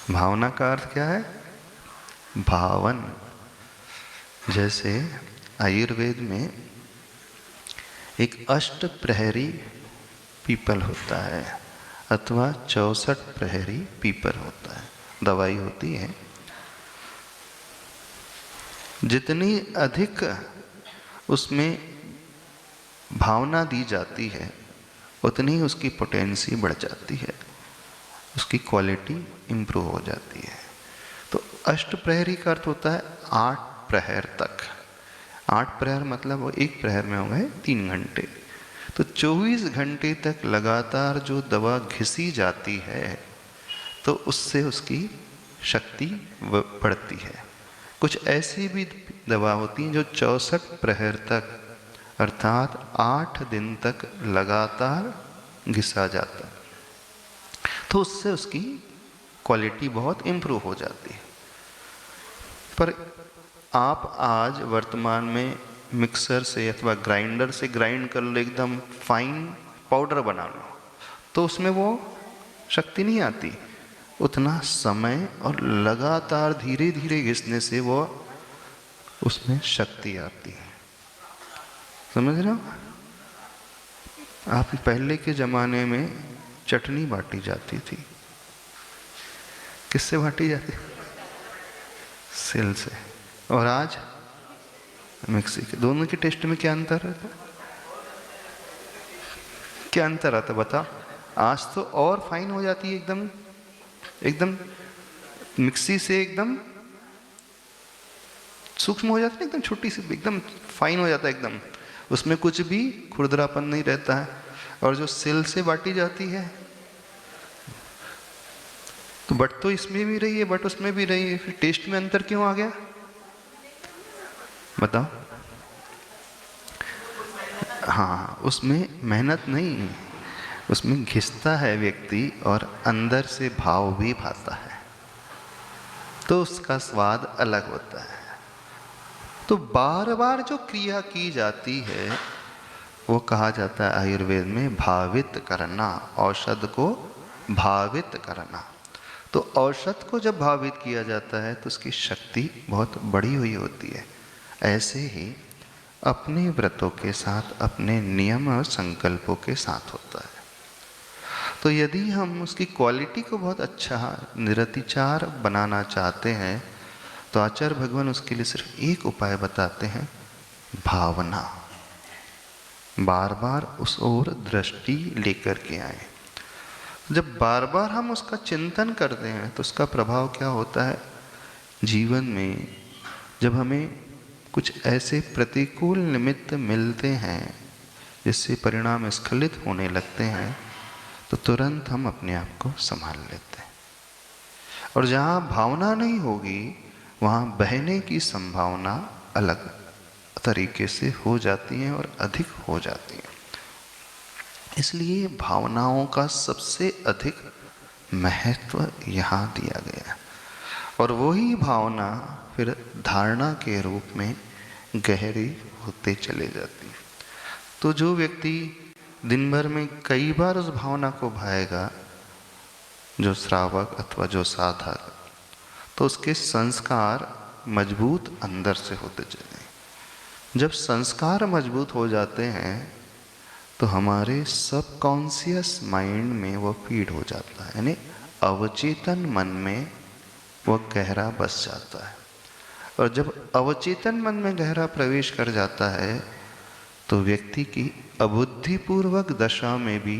भावना का अर्थ क्या है? भावन। जैसे आयुर्वेद में एक अष्ट प्रहरी पीपल होता है अथवा 64 प्रहरी पीपल होता है, दवाई होती है। जितनी अधिक उसमें भावना दी जाती है उतनी उसकी पोटेंसी बढ़ जाती है, उसकी क्वालिटी इम्प्रूव हो जाती है। तो अष्ट प्रहरी का अर्थ होता है 8 प्रहर तक। 8 प्रहर मतलब वो एक प्रहर में हो गए 3 घंटे। तो 24 घंटे तक लगातार जो दवा घिसी जाती है तो उससे उसकी शक्ति बढ़ती है। कुछ ऐसी भी दवा होती हैं जो 64 प्रहर तक अर्थात 8 दिन तक लगातार घिसा जाता है, तो उससे उसकी क्वालिटी बहुत इम्प्रूव हो जाती है। पर आप आज वर्तमान में मिक्सर से अथवा ग्राइंडर से ग्राइंड कर लो, एकदम फाइन पाउडर बना लो, तो उसमें वो शक्ति नहीं आती। उतना समय और लगातार धीरे धीरे घिसने से वो उसमें शक्ति आती है। समझ रहे हो? आप पहले के ज़माने में चटनी बाटी जाती थी, किससे बाटी जाती? सिल से। और आज मिक्सी के। दोनों के टेस्ट में क्या अंतर रहता? क्या अंतर आता बताओ? आज तो और फाइन हो जाती है, एकदम एकदम मिक्सी से एकदम सूक्ष्म हो जाती है, एकदम छोटी सी, एकदम फाइन हो जाता है एकदम, उसमें कुछ भी खुरदरापन नहीं रहता है। और जो सिल से बाटी जाती है तो बट तो इसमें भी रही है बट उसमें भी रही है, फिर टेस्ट में अंतर क्यों आ गया बताओ? हाँ, उसमें मेहनत नहीं, उसमें घिसता है व्यक्ति और अंदर से भाव भी भाता है, तो उसका स्वाद अलग होता है। तो बार बार जो क्रिया की जाती है वो कहा जाता है आयुर्वेद में भावित करना, औषध को भावित करना। तो औषध को जब भावित किया जाता है तो उसकी शक्ति बहुत बढ़ी हुई होती है। ऐसे ही अपने व्रतों के साथ, अपने नियम और संकल्पों के साथ होता है। तो यदि हम उसकी क्वालिटी को बहुत अच्छा निरतिचार बनाना चाहते हैं तो आचार्य भगवान उसके लिए सिर्फ एक उपाय बताते हैं, भावना। बार बार उस ओर दृष्टि लेकर के आए। जब बार बार हम उसका चिंतन करते हैं तो उसका प्रभाव क्या होता है जीवन में? जब हमें कुछ ऐसे प्रतिकूल निमित्त मिलते हैं जिससे परिणाम स्खलित होने लगते हैं तो तुरंत हम अपने आप को संभाल लेते हैं। और जहाँ भावना नहीं होगी वहाँ बहने की संभावना अलग तरीके से हो जाती है और अधिक हो जाती है। इसलिए भावनाओं का सबसे अधिक महत्व यहाँ दिया गया है। और वही भावना फिर धारणा के रूप में गहरी होते चले जाती है। तो जो व्यक्ति दिन भर में कई बार उस भावना को भाएगा, जो श्रावक अथवा जो साधक, तो उसके संस्कार मजबूत अंदर से होते चले। जब संस्कार मजबूत हो जाते हैं तो हमारे सबकॉन्शियस माइंड में वो फीड हो जाता है, यानी अवचेतन मन में वो गहरा बस जाता है। और जब अवचेतन मन में गहरा प्रवेश कर जाता है तो व्यक्ति की अबुद्धिपूर्वक दशा में भी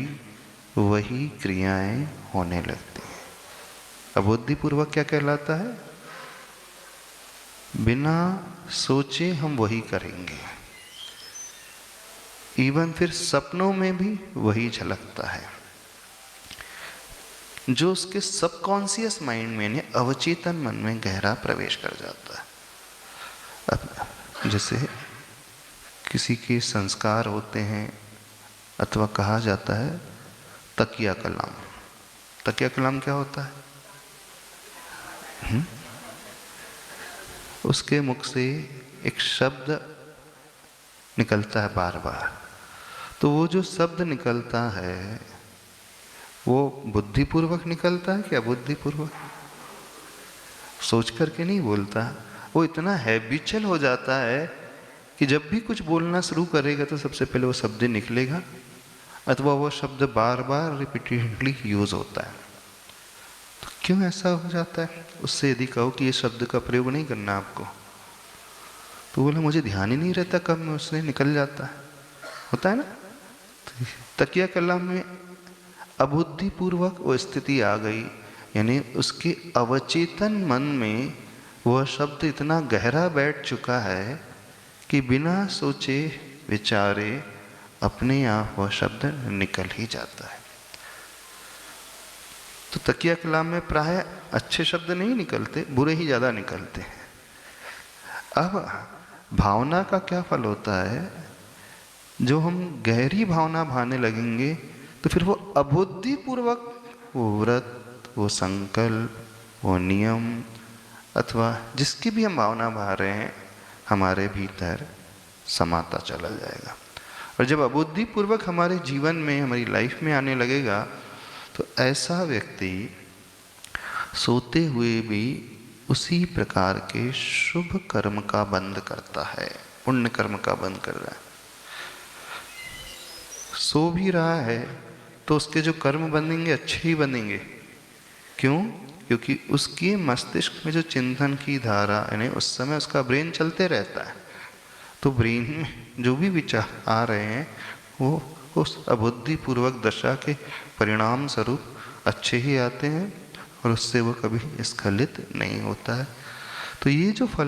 वही क्रियाएं होने लगती हैं। अबुद्धिपूर्वक क्या कहलाता है? बिना सोचे हम वही करेंगे। इवन फिर सपनों में भी वही झलकता है। जो उसके सबकॉन्शियस माइंड में, यानी अवचेतन मन में गहरा प्रवेश कर जाता है। अब जैसे किसी के संस्कार होते हैं अथवा कहा जाता है तकिया कलाम। तकिया कलाम क्या होता है? उसके मुख से एक शब्द निकलता है बार बार, तो वो जो शब्द निकलता है वो बुद्धिपूर्वक निकलता है कि अबुद्धिपूर्वक? सोच करके नहीं बोलता, वो इतना हैबिचुअल हो जाता है कि जब भी कुछ बोलना शुरू करेगा तो सबसे पहले वो शब्द निकलेगा अथवा वो शब्द बार बार रिपीटेडली यूज होता है। तो क्यों ऐसा हो जाता है? उससे यदि कहो कि ये शब्द का प्रयोग नहीं करना आपको, तो बोला मुझे ध्यान ही नहीं रहता कब में उसने निकल जाता है, होता है ना। तकिया कलाम में अबुद्धिपूर्वक वो स्थिति आ गई, यानी उसके अवचेतन मन में वह शब्द इतना गहरा बैठ चुका है कि बिना सोचे विचारे अपने आप वह शब्द निकल ही जाता है। तो तकिया कलाम में प्राय अच्छे शब्द नहीं निकलते, बुरे ही ज़्यादा निकलते हैं। अब भावना का क्या फल होता है? जो हम गहरी भावना भाने लगेंगे तो फिर वो अबुद्धिपूर्वक वो व्रत, वो संकल्प, वो नियम अथवा जिसकी भी हम भावना भा रहे हैं हमारे भीतर समाता चला जाएगा। और जब अबुद्धिपूर्वक हमारे जीवन में, हमारी लाइफ में आने लगेगा तो ऐसा व्यक्ति सोते हुए भी उसी प्रकार के शुभ कर्म का बंद करता है, पुण्य कर्म का बंद कर रहा है। सो भी रहा है तो उसके जो कर्म बनेंगे अच्छे ही बनेंगे। क्यों? क्योंकि उसके मस्तिष्क में जो चिंतन की धारा, यानी उस समय उसका ब्रेन चलते रहता है, तो ब्रेन में जो भी विचार आ रहे हैं वो उस अबुद्धिपूर्वक दशा के परिणाम स्वरूप अच्छे ही आते हैं और उससे वो कभी स्खलित नहीं होता है। तो ये जो फल